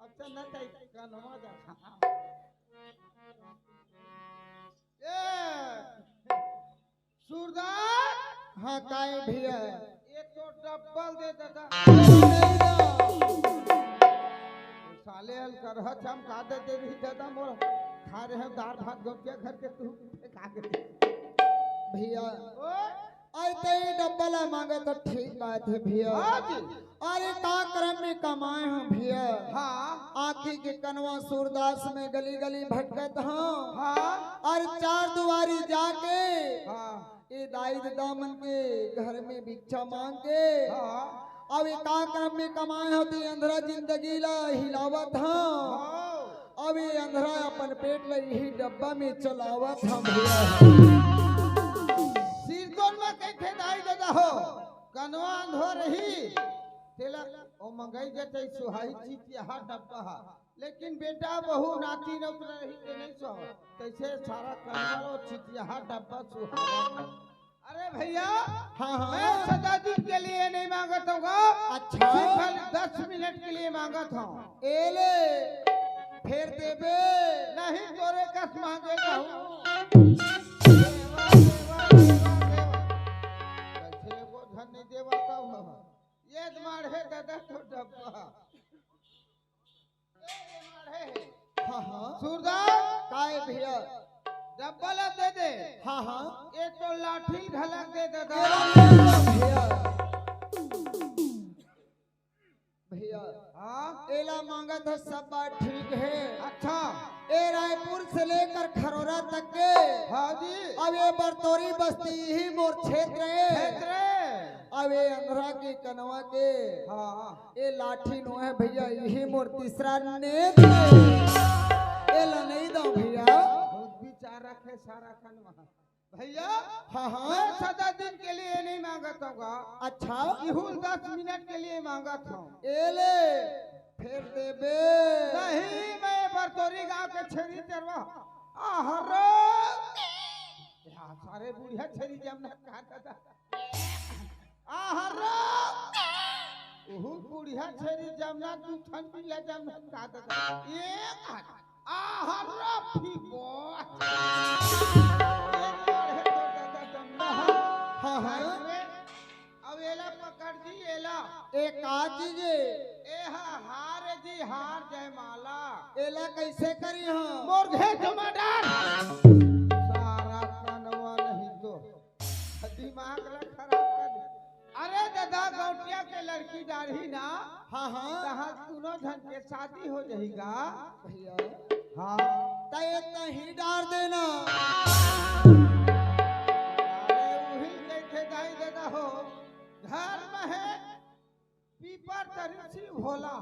F: अब तो न तई कनवा जा ए सूरदास
G: हाँ काहे भैया?
F: ये तो डबल दे दादा साले हल कर हम का दे दे रही दादा मोर खा रहे हैं दाल भात गोपिया घर के तू खा के
G: भैया
F: ओए
G: अरे तेरी डब्बला मांगे तो ठीक बात है भैया।
F: हाँ जी
G: अरे का कर्म में कमाए हो भैया?
F: हाँ
G: आखी के कनवा सूरदास में गली गली भटकत हूँ।
F: हाँ
G: और 4 दुआरी जाके
F: हाँ
G: ये दाई दामन के घर में भिक्षा मांग के
F: हाँ
G: अब ये का कर्म में कमाए होती अंधरा जिंदगी ला हिलावत हूँ।
F: हाँ
G: अब ये अंधरा अपन पेट ला यही डब्बा में चलावत हम भैया।
F: सिरदोन में कैसे दाई दादा हो कनवा अंधो रही तेला ओ मंगाई जते सुहाई चितिया डब्बा लेकिन बेटा बहू नाती न उतर रही के नहीं सो तैसे सारा करवालो चितिया डब्बा सुहाई। अरे भैया
G: हाँ
F: मैं सदा दिन के लिए नहीं मांगता हूँ।
G: अच्छा।
F: सिर्फ 10 मिनट के लिए मांगता हूँ।
G: एले फिर देबे
F: नहीं तोरे कस मांगेगा हूँ। कैसे वो धन नहीं देवाता हूँ। ये मारे दादा तो डब्बा
G: हाँ हाँ
F: सूरदास
G: काय भैया
F: डब्बा ला दे दे।
G: हाँ हाँ
F: ये तो लाठी ढलक दे दादा।
G: भैया भैया
F: हाँ
G: एला मांगा था सब बात ठीक है।
F: अच्छा
G: ए रायपुर से लेकर खरोरा तक के
F: हाँ जी
G: अब ये बरतौरी बस्ती ही मोर क्षेत्र है।
F: क्षेत्र
G: अब ये अंधरा के कनवा के
F: हाँ
G: ये लाठी नो है भैया यही मोर तीसरा नेत्र है। एला नहीं दो भैया।
F: बहुत विचार रखे सारा खन वहाँ भैया।
G: हाँ हाँ
F: मैं सदा दिन के लिए नहीं मांगता हूँ।
G: अच्छा
F: केवल 10 मिनट के लिए मांगता हूँ।
G: एले फिर देबे
F: नहीं मैं बरतौरी गांव के छेरी चरवा आहरो यहाँ सारे बुढ़िया छेरी जमना कहता था आहरो ओहु बुढ़िया छेरी जमना तू ठन पिला जमना कहता था एक आहरो फीको
G: हाँ हाँ
F: अब एला पकड़ दी एला
G: एक आजीजे
F: ए हार जी हार जयमाला
G: एला कैसे करी हाँ
F: मोरघे टमाटर सारा कनवा नहीं तो दिमाग ला खराब कर दे। अरे दादा गौटिया के लड़की डाढ़ी ना
G: हाँ हाँ
F: तहाँ सुनो धन के शादी हो जाएगा
G: भैया
F: हाँ
G: तय ही डार देना।
F: अरे वही कैसे दाई दादा हो घर में है पीपर तरिसी भोला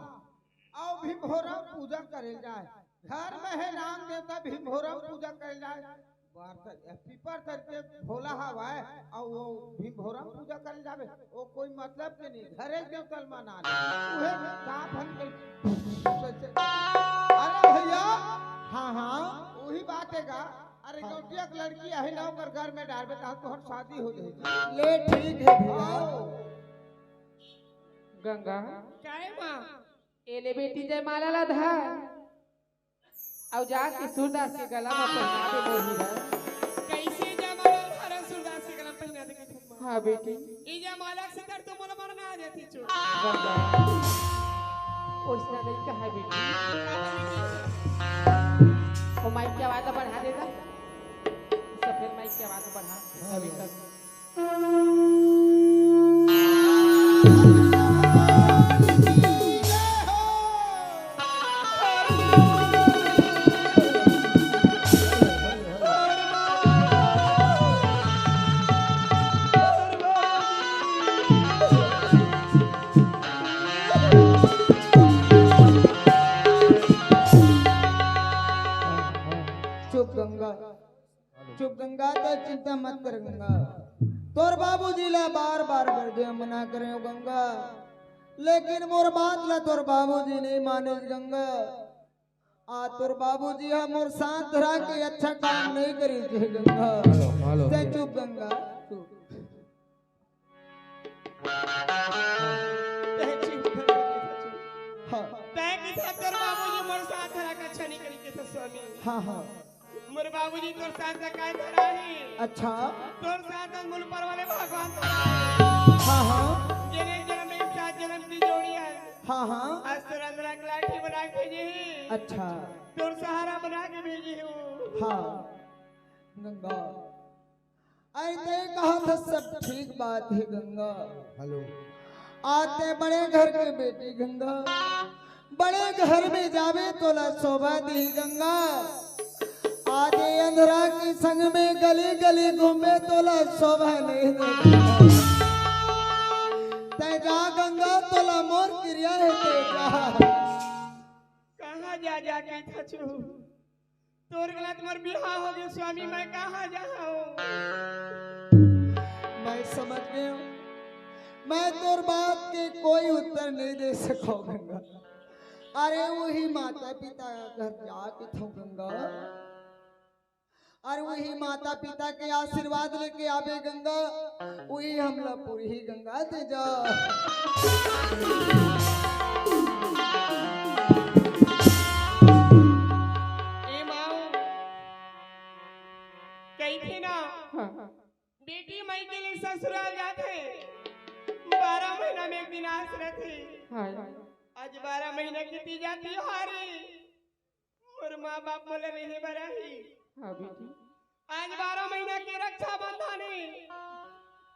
F: और भीमभोरा पूजा करे जाए। घर में है नाम देवता भीमभोरा पूजा करे जाए। पीपर तरके भोला हवा है और वो भीमभोरा पूजा करे जावे वो कोई मतलब के नहीं घरे देवतल मना उहे साफन के। अरे भैया
G: हाँ हाँ
F: वही बात है का। अरे गौटिया की लड़की है ना ओकर घर में डालबे तो तोहर शादी हो जाएगी।
G: ले ठीक है भैया।
A: गंगा
D: काय माँ
A: एले बेटी जयमाला ला धर और जाके सूरदास के गला में पहना दे मोही रे।
D: कैसे जमाला हरा सूरदास के गला पहना दे के
A: हाँ बेटी
D: ई जमाला से कर तो मोला मरना आ जाती चोट
A: गंगा ओसना नहीं कहा बेटी वो माइक की आवाज बढ़ा देगा सफेद माइक की आवाज बढ़ा अभी तक
G: चुप गंगा चुप गंगा तो चिंता मत कर गंगा। तोर बाबूजी ला बार बार कर दे मना करे हो गंगा लेकिन मोर बात ला तोर बाबूजी नहीं माने गंगा। आ तोर बाबूजी हा मोर साथ धरा के अच्छा काम नहीं करी थे गंगा। ते चुप गंगा चुप। हाँ
D: तय की था तोर बाबूजी मोर साथ धरा का छनी करी के स्वामी
G: हाँ हाँ
D: मोर बाबूजी तोर साथ का धरा है
G: अच्छा
D: तोर साथ मुल पर वाले भगवान
G: हाँ हाँ
D: जने जन्म में साथ जन्म की जोड़ी है
G: हाँ हाँ
D: आज तो रंगरा लाठी बना के भेजी है
G: अच्छा
D: तोर सहारा बना के भेजी हूँ
G: हाँ गंगा अरे ते कहा था सब ठीक बात है गंगा। हेलो आते बड़े घर के बेटी गंगा बड़े घर में जावे तोला शोभा दी गंगा। आजे अंधरा के संग में गली गली घूमे तोला शोभा नहीं दे। ते जा गंगा तोला मोर क्रिया है ते जा
D: कहाँ जा के था छू तोर गला तुम्हार बिहार हो गया स्वामी मैं कहाँ जाऊँ
G: मैं समझ गया मैं तोर बात के कोई उत्तर नहीं दे सको गंगा। अरे वही माता पिता घर जाके थो गंगा, और वही माता पिता के आशीर्वाद लेके आवे गंगा, वही हमला पूरी ही गंगा दे जा।
D: ए माऊ कही थी ना बेटी मई के लिए ससुराल जाते 12 महीना में एक दिन आस रहते। आज 12 महीना की जाती हारी मोर माँ बाप बोले नहीं बराही। आज 12 महीना की रक्षा बंधन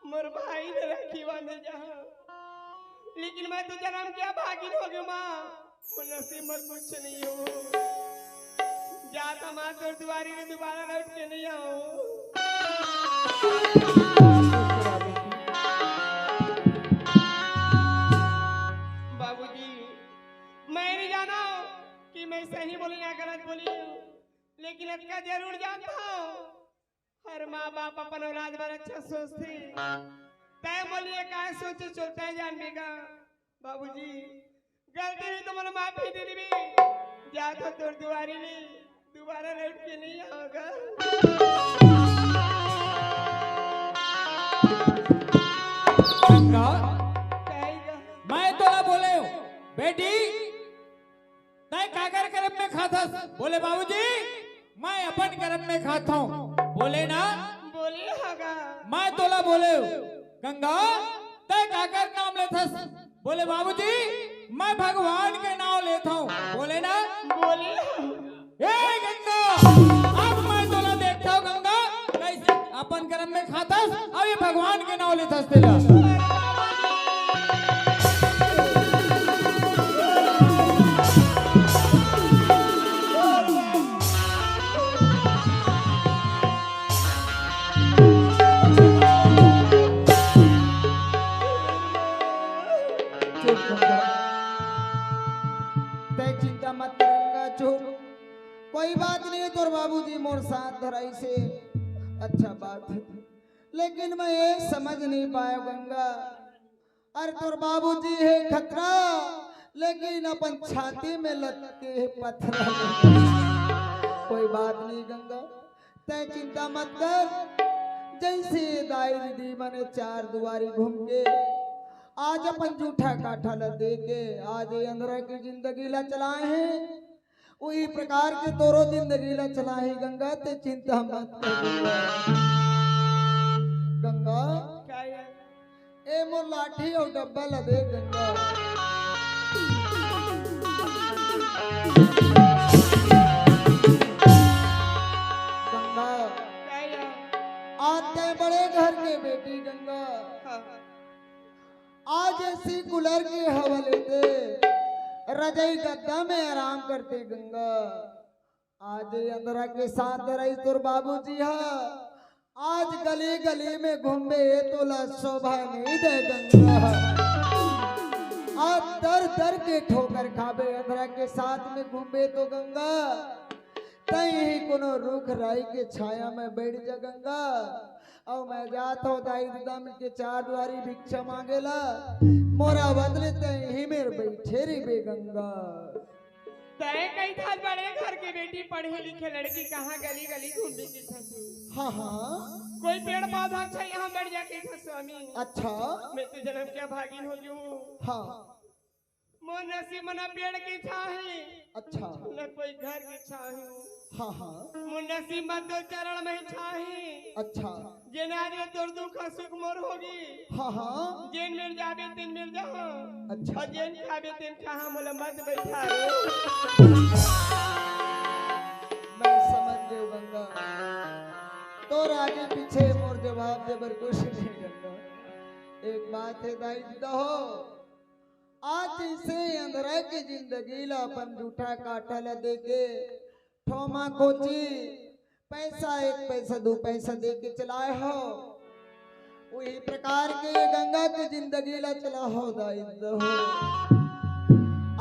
D: मोर भाई ने रखी बांधे जहाँ, लेकिन मैं तो जन्म क्या भागिन हो गई माँ, नसीब में कुछ नहीं हो। जाता माँ तोर दुआरी ने दोबारा लौट के नहीं आओ। बाबूजी मैं नहीं जाना कि मैं सही बोली या गलत बोली, लेकिन इसका जरूर जानता हूँ हर माँ बाप अपन औलाद पर अच्छा सोचते। तय बोलिए क्या सोचे चलता है जानेगा। बाबूजी गलती हुई तो मन माफी दे दी, जाता तोर दुआरी ने दोबारा लौट के नहीं आओगा।
B: गंगा
D: कहेगा
B: मैं तो ना बोले हूँ बेटी तय काकर करम में खाता। बोले बाबूजी मैं अपन करम में खाता हूँ। बोले ना
D: बोली होगा
B: मैं तोला बोले हूँ गंगा तय काकर नाम लेथस। बोले बाबूजी मैं भगवान के नाम लेता हूँ। बोले ना
D: बोली
B: ए गंगा अब मैं तोला देखता हूँ गंगा कैसे अपन कर्म में खातस और ये भगवान के नाम लेथस तेला।
G: तय चिंता मत करेंगा, चुप कोई बात नहीं। तोर बाबूजी मोर साथ धराई से अच्छा बात है, लेकिन मैं ये समझ नहीं पाया गंगा। अरे तोर बाबूजी है खतरा, लेकिन अपन छाती में लटके है पत्थर। कोई बात नहीं गंगा, तय चिंता मत कर। जैसे दाई दीदी मने 4 दुआरी घूम के आज अपन जूठा काठा ला दे के आज ये अंदर की जिंदगी ला चलाए हैं, वही प्रकार के तोरो जिंदगी ला चलाए हैं गंगा। ते चिंता मत कर गंगा।
D: क्या है
G: ए मोर लाठी और डब्बा ला दे गंगा। गंगा
D: क्या है
G: आज ते बड़े घर के बेटी गंगा, आज ऐसी कूलर की हवा लेते रजाई गद्दा में आराम करते गंगा। आज अंदरा के साथ रही तुर बाबूजी हा, आज गली गली में घूमे तोला शोभा नहीं दे गंगा। आज दर दर के ठोकर खाबे अंदरा के साथ में घूमे तो गंगा। तई कोनो रुख राई के छाया में बैठ जा गंगा। और मैं जाता हूँ दाई दम के 4 दुआरी भिक्षा मांगेला, मोरा बदले तही मेरे बैठे रे बे गंगा।
D: तय कई था बड़े घर की बेटी पढ़े लिखे लड़की कहाँ गली गली घूमती थी ससुर।
G: हाँ हाँ
D: कोई पेड़ पौधा अच्छा यहाँ बैठ जाके था स्वामी।
G: अच्छा
D: मैं तो जन्म क्या भागिन हो गई।
G: हाँ
D: मोर नसीब मना पेड़ की छाही,
G: अच्छा
D: न कोई घर की छाही।
G: हाँ हाँ
D: मोर नसीब मत दो चरण में छाही।
G: अच्छा
D: जेन आज तोर दुख सुख मोर होगी।
G: हाँ हाँ
D: जेन मिल जाबे तेन मिल जाओ,
G: अच्छा
D: और जेन खाबे तेन खा मोला मत बैठा रे।
G: मैं समझ गई गंगा, तोर आगे पीछे मोर जवाब दे बर कुछ नहीं गंगा। एक बात है दाई दहो, आज इसे अंदर की जिंदगी ला अपन जूठा काठा ला दे के ठोमा खोची पैसा 1 पैसा 2 पैसा दे के चलाए हो, वही प्रकार के गंगा की जिंदगी ला चला हो दाई दहो।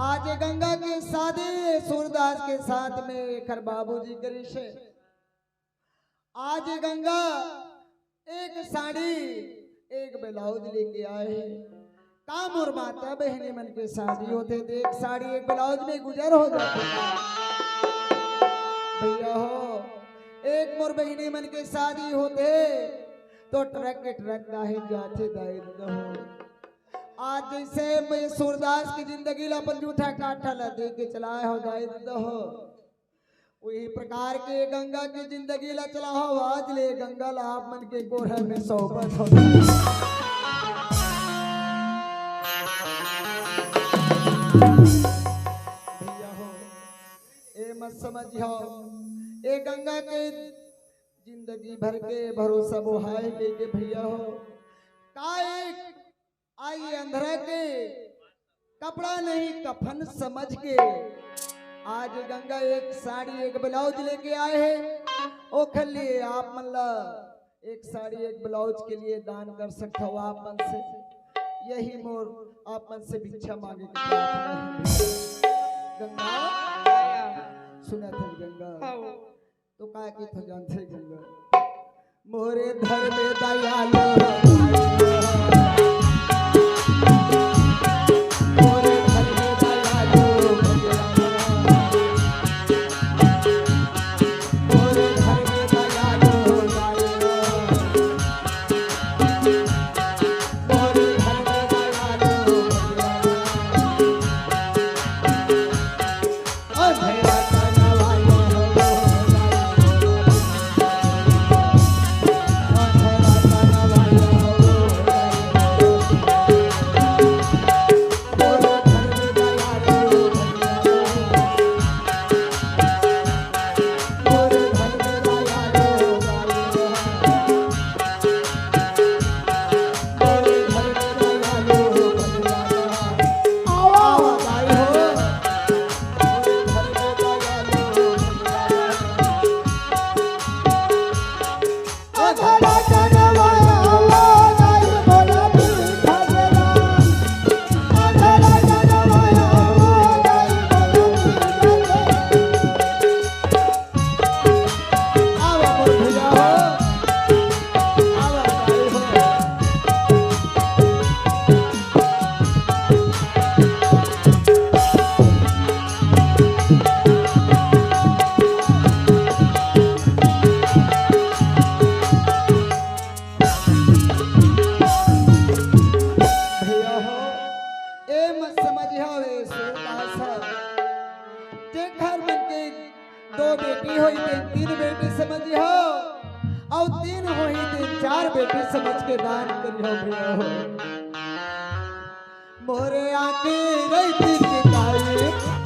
G: आज गंगा के शादी सूरदास के साथ में एक बाबूजी करी से। आज गंगा एक साड़ी एक ब्लाउज लेके आए हैं। काम और माता बहनी मन के शादी होते थे, एक साड़ी एक ब्लाउज में गुजर हो जाता था। भैया हो एक मोर बहनी मन के शादी होते तो ट्रक के ट्रक दाहे जाते दायित्व हो। आज जैसे मैं सूरदास की जिंदगी ला अपन जूठा काठा ला दे के चलाए हो दायित्व हो, वही प्रकार के गंगा की जिंदगी ला चला हो। आज ले गंगा ला आप मन के गोरा में सोबत हो। भैया हो ए मत समझियो, ए गंगा के जिंदगी भर के भरोसा बोहाए के भैया हो काए आई अंधरा के कपड़ा नहीं कफन समझ के आज गंगा एक साड़ी एक ब्लाउज लेके आए हैं। ओ खली आप मल्ला एक साड़ी एक ब्लाउज के लिए दान कर सकते हो आप मन से, यही मोर आप मन से भिक्षा मांगे की बात है। गंगा सुना था गंगा तो का की तो जानते गंगा मोरे धर में दयालु मोरे आके रहती काली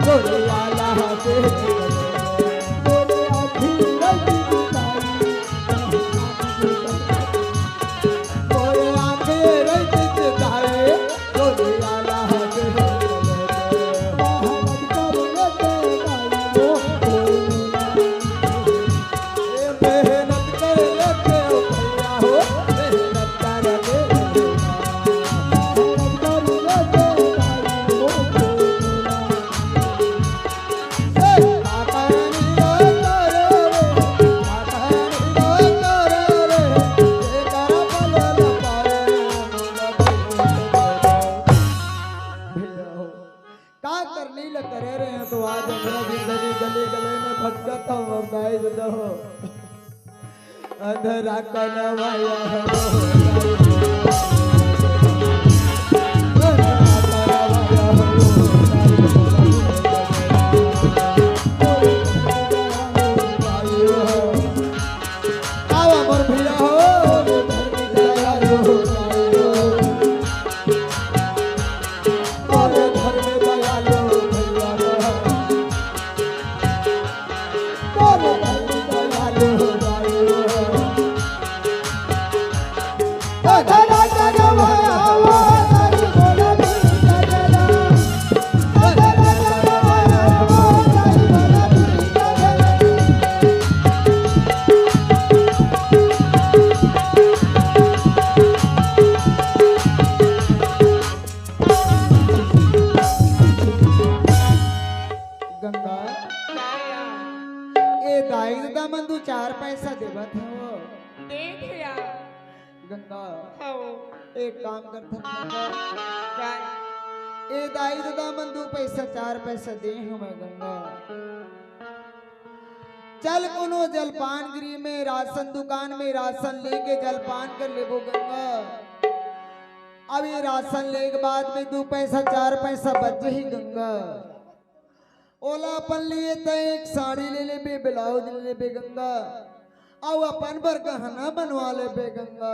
G: गोरे आला हाथे मोरे आके रहती काली मोरे आके रहती काली गोरे आला हाथे मेहनत कर लेते हो भैया हो मेहनत कर ले अंधरा कनवाया गंगा एक काम करता ए दाई दादा मन 2 पैसा 4 पैसा दे हमें गंगा चल कोनो जलपान गृह में राशन दुकान में राशन लेके जलपान कर लेबो गंगा अब ये राशन ले के बाद में 2 पैसा 4 पैसा बच ही गंगा ओला अपन लिए तो एक साड़ी ले ले बे ब्लाउज ले ले बे गंगा और अपन पर गहना बनवा ले बे गंगा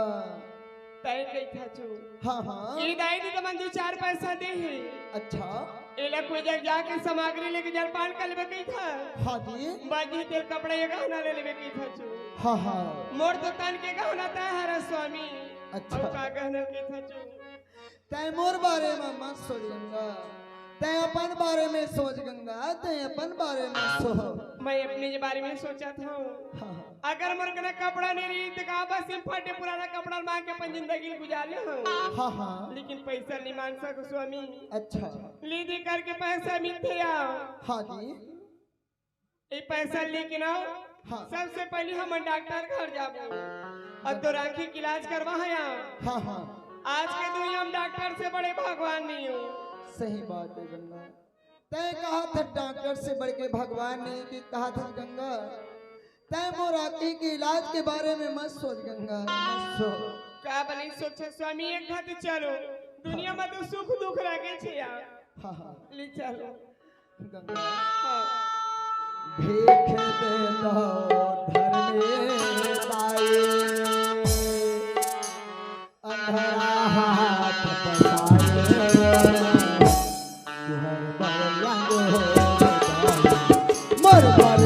D: तय कही था चू
G: हाँ हाँ
D: ये दाई दी तो मन 4 पैसा दे है
G: अच्छा
D: एला कोई जग जाके सामग्री लेके जलपान कर लेबे कही था
G: हाँ जी
D: बाजी तेल कपड़े ये गहना ले लेबे कही था चू
G: हाँ हाँ
D: मोर तो तन के गहना ता हरा स्वामी
G: अच्छा।
D: और का गहना कही था चू
G: तय मोर बारे में मत सोच गंगा तय अपन बारे में सोच गंगा तय अपन बारे में सोच
D: मैं अपने बारे में सोचा था
G: हाँ
D: अगर मोर कने कपड़ा नहीं रही तो का बस फटे पुराना कपड़ा मांग के अपन जिंदगी गुजार ले हूं
G: हाँ हाँ
D: लेकिन पैसा नहीं मांग सको स्वामी
G: अच्छा
D: ले दे करके पैसा मिलते आओ
G: हाँ जी
D: ये पैसा लेके ना
G: हाँ।
D: सबसे पहले हम डॉक्टर घर जाबो और तो राखी की इलाज करवा है
G: हाँ हाँ
D: आज के दुनिया में डॉक्टर से बड़े भगवान नहीं हो
G: सही बात है गंगा तय कहा था डॉक्टर से बढ़ के भगवान ने कि कहा था गंगा तय मोराकी के इलाज के बारे में मत सोच गंगा मत सोच
D: का बनी सोचे स्वामी एक खातिर चलो दुनिया में तो सुख दुख लगे छे यार
G: हाँ हाँ
D: ले चलो
G: गंगा
D: हाँ।
G: भीख दे दो धर्मे ताई अंधरा हाथ पसारे तुहर पर लंग हो मर पर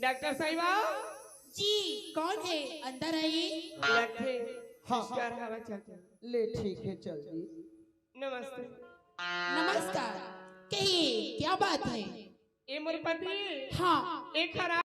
D: डॉक्टर साहिबा
A: जी कौन है अंदर आइए
D: रखे
G: हाँ,
D: नमस्कार हवा चलते
G: ले ठीक है चल जी
D: नमस्ते
A: नमस्कार कहिए क्या बात है
D: ये मोर पति
A: हाँ
D: एक खराब